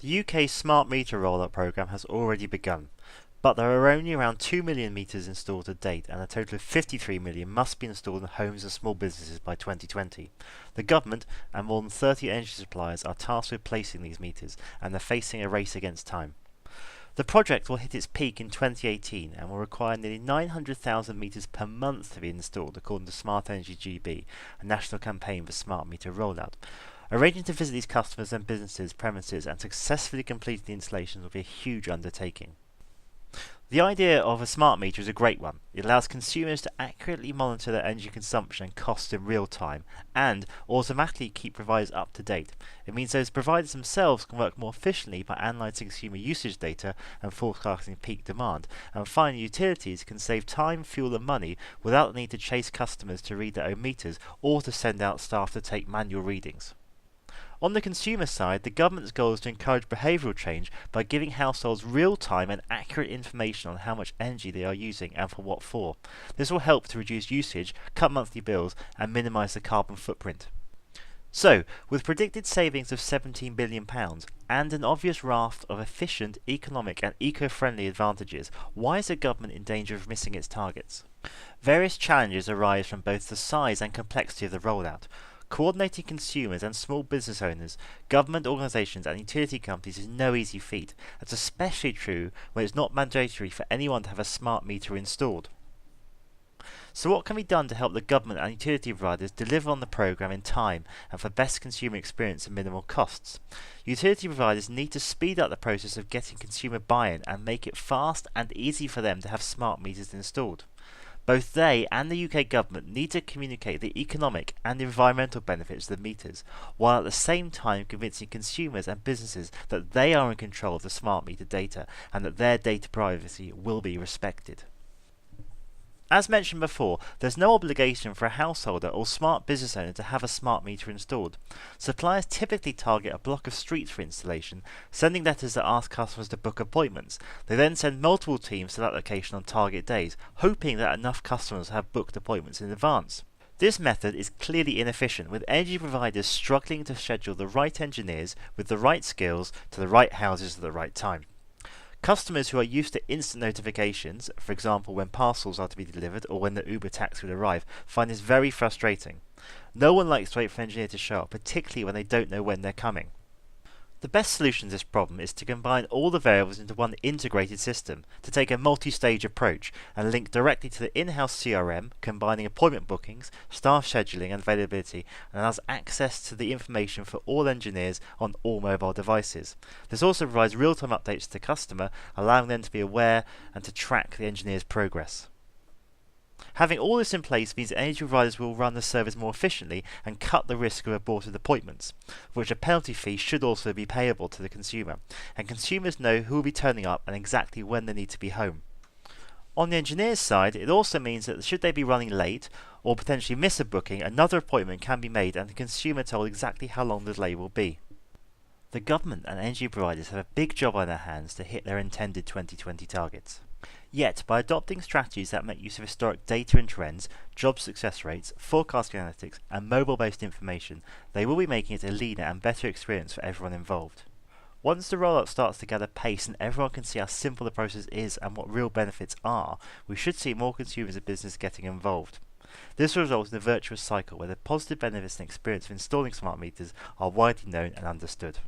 The UK's smart meter rollout programme has already begun, but there are only around 2 million meters installed to date, and a total of 53 million must be installed in homes and small businesses by 2020. The government and more than 30 energy suppliers are tasked with placing these meters, and they're facing a race against time. The project will hit its peak in 2018 and will require nearly 900,000 metres per month to be installed, according to Smart Energy GB, a national campaign for smart meter rollout. Arranging to visit these customers and businesses' premises and successfully completing the installations will be a huge undertaking. The idea of a smart meter is a great one. It allows consumers to accurately monitor their energy consumption and costs in real time, and automatically keep providers up to date. It means those providers themselves can work more efficiently by analysing consumer usage data and forecasting peak demand, and finally utilities can save time, fuel and money without the need to chase customers to read their own meters or to send out staff to take manual readings. On the consumer side, the government's goal is to encourage behavioural change by giving households real-time and accurate information on how much energy they are using and for what for. This will help to reduce usage, cut monthly bills and minimise the carbon footprint. So, with predicted savings of £17 billion and an obvious raft of efficient, economic and eco-friendly advantages, why is the government in danger of missing its targets? Various challenges arise from both the size and complexity of the rollout. Coordinating consumers and small business owners, government organisations and utility companies is no easy feat. That's especially true when it's not mandatory for anyone to have a smart meter installed. So what can be done to help the government and utility providers deliver on the programme in time and for best consumer experience and minimal costs? Utility providers need to speed up the process of getting consumer buy-in and make it fast and easy for them to have smart meters installed. Both they and the UK government need to communicate the economic and environmental benefits of the meters, while at the same time convincing consumers and businesses that they are in control of the smart meter data and that their data privacy will be respected. As mentioned before, there's no obligation for a householder or smart business owner to have a smart meter installed. Suppliers typically target a block of streets for installation, sending letters that ask customers to book appointments. They then send multiple teams to that location on target days, hoping that enough customers have booked appointments in advance. This method is clearly inefficient, with energy providers struggling to schedule the right engineers with the right skills to the right houses at the right time. Customers who are used to instant notifications, for example when parcels are to be delivered or when the Uber taxi will arrive, find this very frustrating. No one likes to wait for an engineer to show up, particularly when they don't know when they're coming. The best solution to this problem is to combine all the variables into one integrated system, to take a multi-stage approach and link directly to the in-house CRM, combining appointment bookings, staff scheduling and availability, and allows access to the information for all engineers on all mobile devices. This also provides real-time updates to the customer, allowing them to be aware and to track the engineer's progress. Having all this in place means that energy providers will run the service more efficiently and cut the risk of aborted appointments, for which a penalty fee should also be payable to the consumer, and consumers know who will be turning up and exactly when they need to be home. On the engineer's side, it also means that should they be running late or potentially miss a booking, another appointment can be made and the consumer told exactly how long the delay will be. The government and energy providers have a big job on their hands to hit their intended 2020 targets. Yet, by adopting strategies that make use of historic data and trends, job success rates, forecasting analytics, and mobile-based information, they will be making it a leaner and better experience for everyone involved. Once the rollout starts to gather pace and everyone can see how simple the process is and what real benefits are, we should see more consumers and business getting involved. This will result in a virtuous cycle where the positive benefits and experience of installing smart meters are widely known and understood.